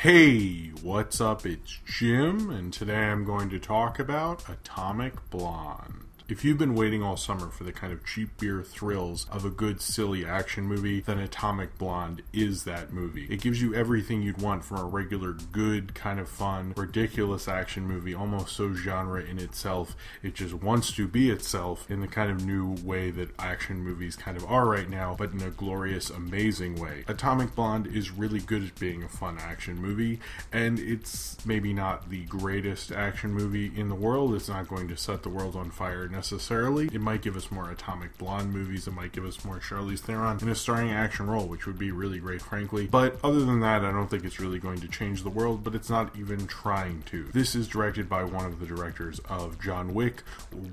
Hey, what's up? It's Jim, and today I'm going to talk about Atomic Blonde. If you've been waiting all summer for the kind of cheap beer thrills of a good, silly action movie, then Atomic Blonde is that movie. It gives you everything you'd want from a regular, good, kind of fun, ridiculous action movie, almost so genre in itself. It just wants to be itself in the kind of new way that action movies kind of are right now, but in a glorious, amazing way. Atomic Blonde is really good at being a fun action movie, and it's maybe not the greatest action movie in the world. It's not going to set the world on fire necessarily. It might give us more Atomic Blonde movies. It might give us more Charlize Theron in a starring action role, which would be really great, frankly. But other than that, I don't think it's really going to change the world, but it's not even trying to. This is directed by one of the directors of John Wick,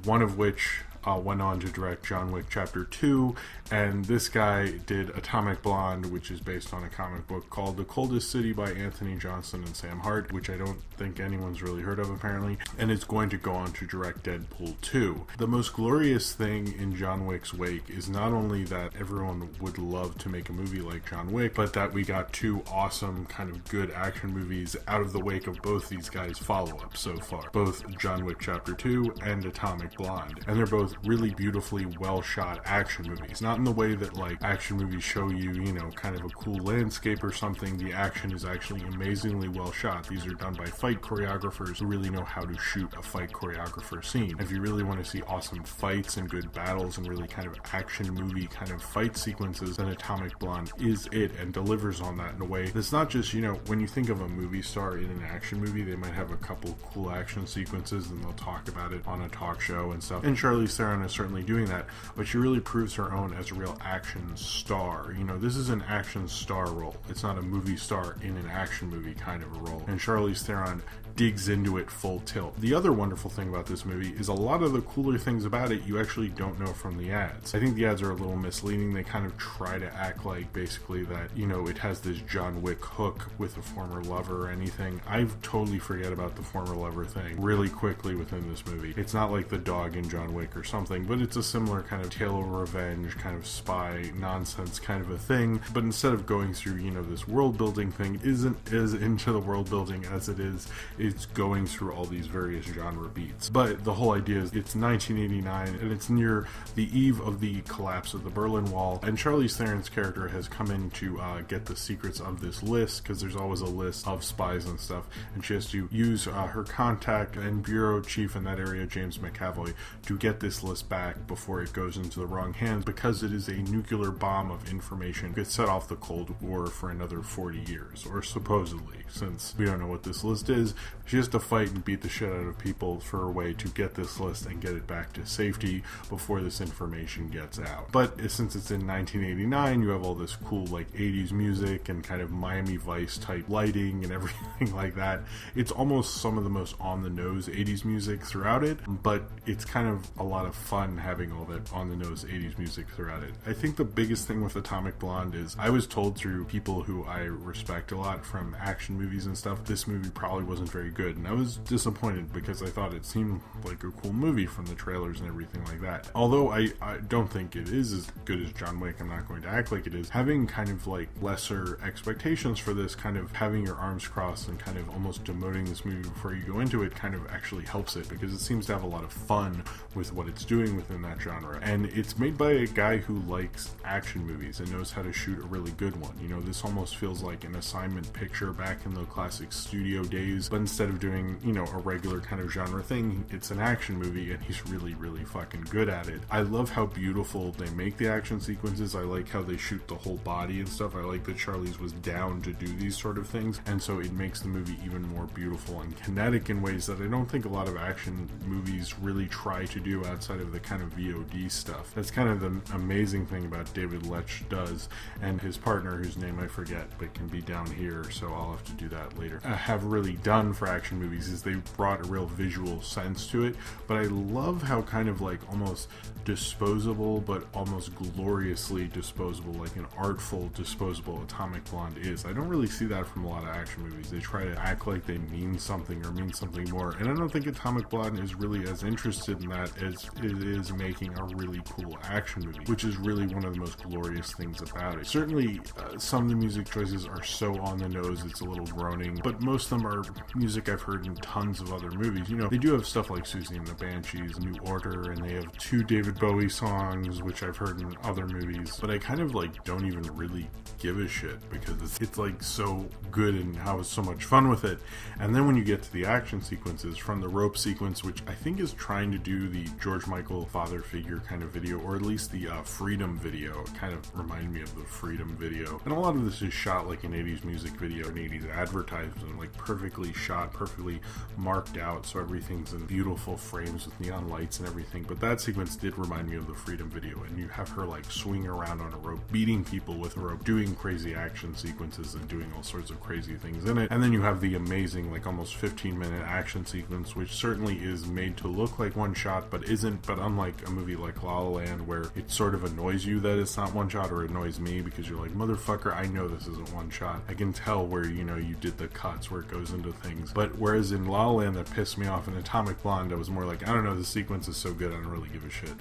one of which went on to direct John Wick Chapter 2, and this guy did Atomic Blonde, which is based on a comic book called The Coldest City by Anthony Johnson and Sam Hart, which I don't think anyone's really heard of apparently, and is going to go on to direct Deadpool 2. The most glorious thing in John Wick's wake is not only that everyone would love to make a movie like John Wick, but that we got two awesome kind of good action movies out of the wake of both these guys' follow-ups so far. Both John Wick Chapter 2 and Atomic Blonde. And they're both really beautifully well shot action movies. Not in the way that like action movies show you, kind of a cool landscape or something. The action is actually amazingly well shot. These are done by fight choreographers who really know how to shoot a fight choreographer scene. If you really want to see awesome fights and good battles and really kind of action movie kind of fight sequences, then Atomic Blonde is it and delivers on that in a way that's not just, when you think of a movie star in an action movie, they might have a couple cool action sequences and they'll talk about it on a talk show and stuff. And Charlize Theron is certainly doing that, but she really proves her own as a real action star. This is an action star role. It's not a movie star in an action movie kind of a role. And Charlize Theron digs into it full tilt. The other wonderful thing about this movie is a lot of the cooler things about it you actually don't know from the ads. I think the ads are a little misleading. They kind of try to act like basically that, it has this John Wick hook with a former lover or anything. I totally forget about the former lover thing really quickly within this movie. It's not like the dog in John Wick or something, but it's a similar kind of tale of revenge, kind of spy nonsense kind of a thing. But instead of going through, this world building thing, isn't as into the world building as it is. It's going through all these various genre beats. But the whole idea is it's 1989 and it's near the eve of the collapse of the Berlin Wall, and Charlize Theron's character has come in to get the secrets of this list, because there's always a list of spies and stuff, and she has to use her contact and bureau chief in that area, James McAvoy, to get this list back before it goes into the wrong hands, because it is a nuclear bomb of information that could set off the Cold War for another 40 years, or supposedly, since we don't know what this list is. She has to fight and beat the shit out of people for a way to get this list and get it back to safety before this information gets out. But since it's in 1989, you have all this cool like 80's music and kind of Miami Vice type lighting and everything like that. It's almost some of the most on-the-nose 80's music throughout it, but it's kind of a lot of fun having all that on-the-nose 80's music throughout it. I think the biggest thing with Atomic Blonde is I was told through people who I respect a lot from action movies and stuff, this movie probably wasn't very good, and I was disappointed because I thought it seemed like a cool movie from the trailers and everything like that. Although I don't think it is as good as John Wick, I'm not going to act like it is. Having kind of like lesser expectations for this, kind of having your arms crossed and kind of almost demoting this movie before you go into it kind of actually helps it, because it seems to have a lot of fun with what it's doing within that genre. And it's made by a guy who likes action movies and knows how to shoot a really good one. This almost feels like an assignment picture back in the classic studio days, but instead of doing, a regular kind of genre thing, it's an action movie, and he's really, really fucking good at it. I love how beautiful they make the action sequences. I like how they shoot the whole body and stuff. I like that Charlize was down to do these sort of things, and so it makes the movie even more beautiful and kinetic in ways that I don't think a lot of action movies really try to do outside of the kind of VOD stuff. That's kind of the amazing thing about David Lech does, and his partner, whose name I forget but can be down here, so I'll have to do that later, have really done for action movies is they brought a real visual sense to it. But I love how kind of like almost disposable but almost gloriously disposable, like an artful disposable Atomic Blonde is. I don't really see that from a lot of action movies. They try to act like they mean something or mean something more, and I don't think Atomic Blonde is really as interested in that as it is making a really cool action movie, which is really one of the most glorious things about it. Certainly, some of the music choices are so on the nose, it's a little groaning, but most of them are music I've heard in tons of other movies. You know, they do have stuff like Susie and the Banshees, New Order, and they have 2 David Bowie songs, which I've heard in other movies, but I kind of like don't even really give a shit because it's like so good and how so much fun with it. And then when you get to the action sequences, from the rope sequence, which I think is trying to do the George Michael father figure kind of video, or at least the Freedom video. It kind of reminded me of the Freedom video. And a lot of this is shot like an 80s music video, an 80s advertisement, like perfectly shot, perfectly marked out, so everything's in beautiful frames with neon lights and everything. But that sequence did remind me of the Freedom video, and you have her like swinging around on a rope, beating people with a rope, doing crazy action sequences and doing all sorts of crazy things in it. And then you have the amazing like almost 15-minute action sequence, which certainly is made to look like one shot but isn't. But unlike a movie like La La Land, where it sort of annoys you that it's not one shot, or annoys me because you're like, motherfucker, I know this isn't one shot. I can tell where, you know, you did the cuts, where it goes into things. But whereas in La La Land that pissed me off, in Atomic Blonde I was more like, I don't know, the sequence is so good I don't really give a shit.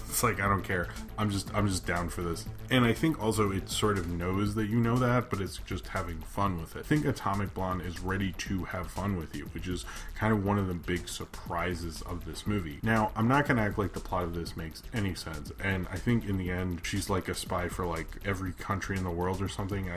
It's like, I don't care. I'm just down for this. And I think also it sort of knows that you know that, but it's just having fun with it. I think Atomic Blonde is ready to have fun with you, which is kind of one of the big surprises of this movie. Now, I'm not going to act like the plot of this makes any sense, and I think in the end, she's like a spy for like every country in the world or something.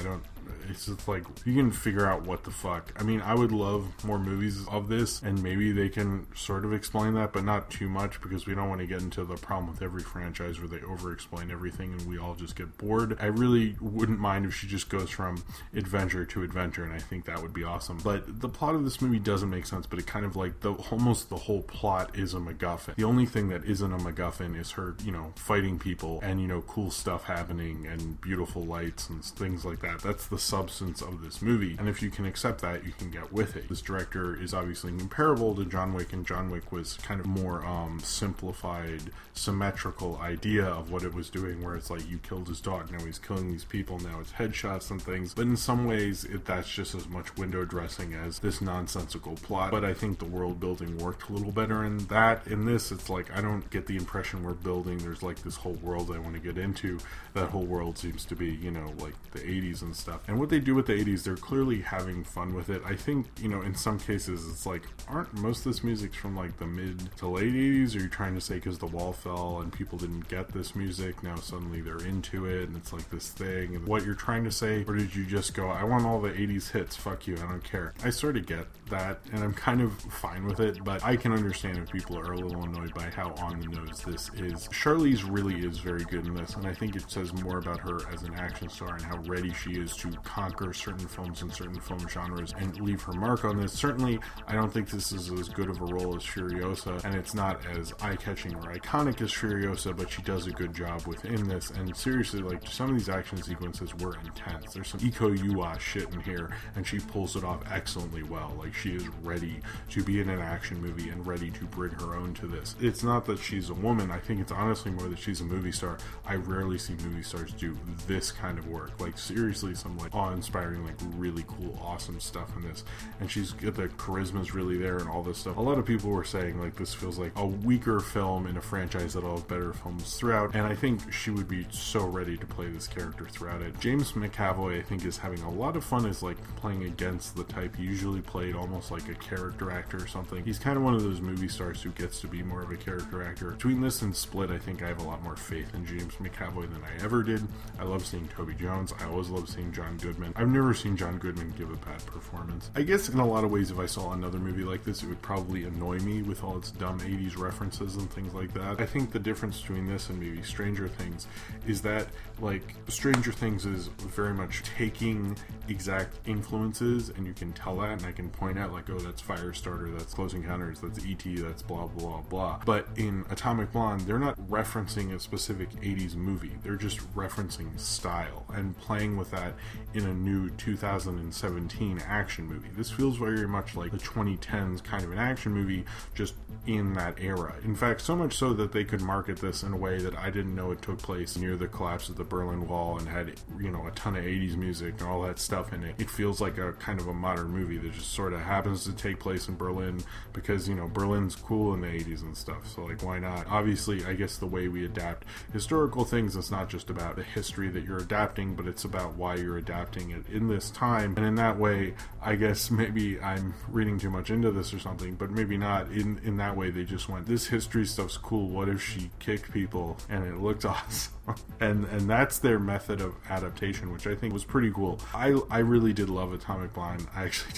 It's just like, you can figure out what the fuck. I mean, I would love more movies of this, and maybe they can sort of explain that, but not too much, because we don't want to get into the problem with every franchise where they over-explain everything and we all just get bored. I really wouldn't mind if she just goes from adventure to adventure, and I think that would be awesome. But the plot of this movie doesn't make sense, but it kind of like, almost the whole plot is a MacGuffin. The only thing that isn't a MacGuffin is her, you know, fighting people and, you know, cool stuff happening and beautiful lights and things like that. That's the substance of this movie, and if you can accept that, you can get with it. This director is obviously comparable to John Wick, and John Wick was kind of more simplified, symmetrical idea of what it was doing, where it's like, you killed his dog, now he's killing these people, now it's headshots and things. But in some ways, that's just as much window dressing as this nonsensical plot. But I think the world building worked a little better in that. In this, it's like, I don't get the impression we're building, there's like this whole world I want to get into. That whole world seems to be, you know, like the 80s and stuff. And what they do with the 80s, they're clearly having fun with it. I think, you know, in some cases, it's like, aren't most of this music from like the mid to late 80s? Or are you trying to say because the wall fell and people didn't get this music, now suddenly they're into it and it's like this thing? And what you're trying to say, or did you just go, I want all the 80s hits, fuck you, I don't care? I sort of get that, and I'm kind of fine with it, but I can understand if people are a little annoyed by how on the nose this is. Charlize really is very good in this, and I think it says more about her as an action star and how ready she is to conquer certain films and certain film genres and leave her mark on this. Certainly, I don't think this is as good of a role as Furiosa, and it's not as eye-catching or iconic as Furiosa, but she does a good job within this. And seriously, like, some of these action sequences were intense. There's some Iko Uwais shit in here, and she pulls it off excellently well. Like, she is ready to be in an action movie and ready to bring her own to this. It's not that she's a woman, I think it's honestly more that she's a movie star. I rarely see movie stars do this kind of work. Like, seriously, some like awe-inspiring, like really cool, awesome stuff in this. And she's got the charisma's really there and all this stuff. A lot of people were saying like this feels like a weaker film in a franchise that'll have better films throughout, and I think she would be so ready to play this character throughout it. James McAvoy, I think, is having a lot of fun as like playing against the type he usually played, almost like a character actor or something. He's kind of one of those movie stars who gets to be more of a character actor. Between this and Split, I think I have a lot more faith in James McAvoy than I ever did. I love seeing Toby Jones. I always love seeing John Goodman. I've never seen John Goodman give a bad performance. I guess in a lot of ways, if I saw another movie like this, it would probably annoy me with all its dumb 80s references and things like that. I think the difference between this and maybe Stranger Things is that, like, Stranger Things is very much taking exact influences, and you can tell that, and I can point out, like, oh, that's Firestarter, that's Close Encounters, that's E.T., that's blah, blah, blah. But in Atomic Blonde, they're not referencing a specific 80s movie. They're just referencing style and playing with that in a new 2017 action movie. This feels very much like the 2010s kind of an action movie, just in that era. In fact, so much so that they could market this in a way that I didn't know it took place near the collapse of the Berlin Wall and had, you know, a ton of 80s music and all that stuff in it. It feels like a kind of a modern movie that just sort of happens to take place in Berlin because, you know, Berlin's cool in the 80s and stuff, so like, why not? Obviously, I guess the way we adapt historical things, it's not just about the history that you're adapting, but it's about why you're adapting it in this time. And in that way, I guess maybe I'm reading too much into this or something, but maybe not. In that way, they just went, this history stuff's cool, what if she kicked people and it looked awesome? and that's their method of adaptation, which I think was pretty cool. I really did love Atomic Blonde. I actually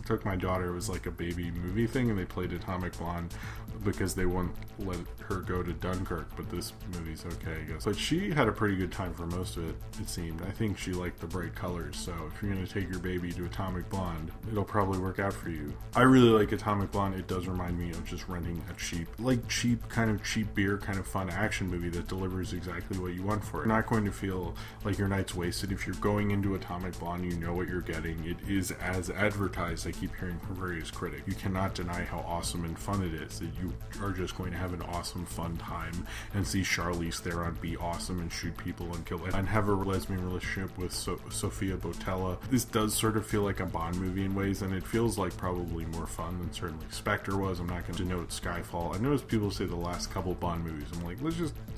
took my daughter, it was like a baby movie thing, and they played Atomic Blonde because they wouldn't let her go to Dunkirk, but this movie's okay, I guess. But she had a pretty good time for most of it, it seemed. I think she liked the bright colors, so if you're going to take your baby to Atomic Blonde, it'll probably work out for you. I really like Atomic Blonde. It does remind me of just renting a cheap beer, kind of fun action movie that delivers exactly what you want for it. You're not going to feel like your night's wasted. If you're going into Atomic Blonde, you know what you're getting. It is as advertised, I keep hearing from various critics. You cannot deny how awesome and fun it is, that you are just going to have an awesome, fun time and see Charlize Theron be awesome and shoot people and kill it and have a lesbian relationship with Sofia Boutella. This does sort of feel like a Bond movie in ways, and it feels like probably more fun than certainly Spectre was. I'm not going to denote Skyfall. I noticed people say the last couple Bond movies. I'm like,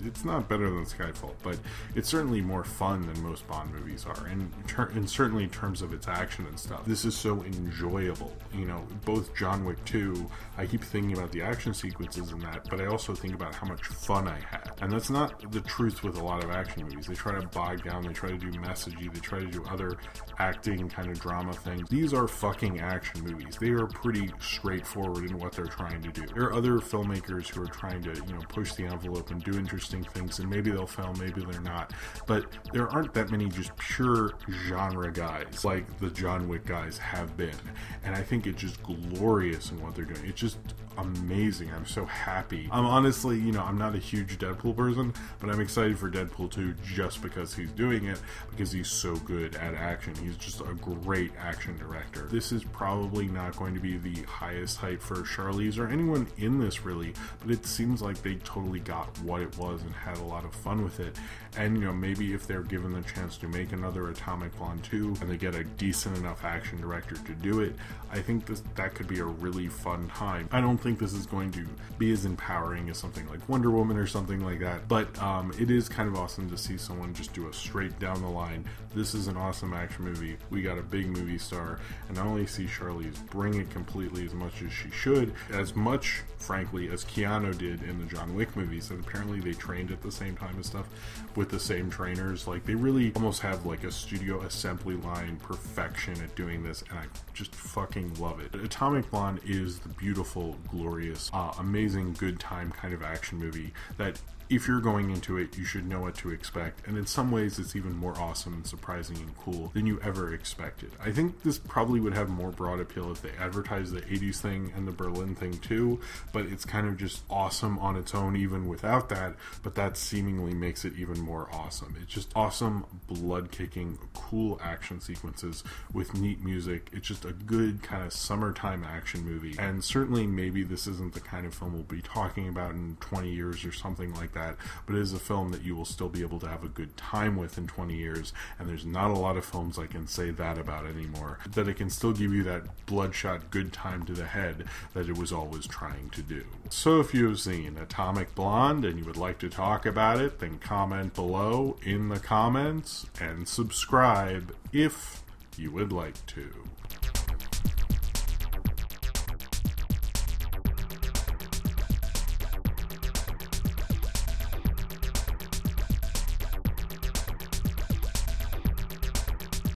it's not better than Skyfall, but it's certainly more fun than most Bond movies are, and certainly in terms of its action and stuff. This is so enjoyable. You know, both John Wick 2, I keep thinking about the action sequences in that, but I also think about how much fun I had. And that's not the truth with a lot of action movies. They try to bog down, they try to do messagey, they try to do other acting kind of drama things. These are fucking action movies. They are pretty straightforward in what they're trying to do. There are other filmmakers who are trying to, you know, push the envelope and do interesting things, and maybe they'll fail, maybe they're not. But there aren't that many just pure genre guys like the John Wick guys have been. And I think it's just glorious in what they're doing. It's just amazing. I'm so happy. I'm honestly, you know, I'm not a huge Deadpool person, but I'm excited for Deadpool 2 just because he's doing it, because he's so good at action. He's just a great action director. This is probably not going to be the highest height for Charlize or anyone in this really, but it seems like they totally got what it was and had a lot of fun with it. And, you know, maybe if they're given the chance to make another Atomic Blonde 2 and they get a decent enough action director to do it, I think that could be a really fun time. I don't think this is going to be as empowering as something like Wonder Woman or something like that, but it is kind of awesome to see someone just do a straight down the line, this is an awesome action movie, we got a big movie star, and not only see Charlize bring it completely as much as she should, as much, frankly, as Keanu did in the John Wick movies, and apparently they trained at the same time and stuff with the same trainers. Like, they really almost have like a studio assembly line perfection at doing this, and I just fucking love it. Atomic Blonde is the beautiful, glorious, amazing, good time kind of action movie that if you're going into it, you should know what to expect, and in some ways it's even more awesome and surprising and cool than you ever expected. I think this probably would have more broad appeal if they advertised the 80s thing and the Berlin thing too, but it's kind of just awesome on its own even without that, but that seemingly makes it even more awesome. It's just awesome, blood-kicking, cool action sequences with neat music. It's just a good kind of summertime action movie, and certainly maybe this isn't the kind of film we'll be talking about in 20 years or something like that, but it is a film that you will still be able to have a good time with in 20 years, and there's not a lot of films I can say that about anymore, that it can still give you that bloodshot good time to the head that it was always trying to do. So if you've seen Atomic Blonde and you would like to talk about it, then comment below in the comments and subscribe if you would like to.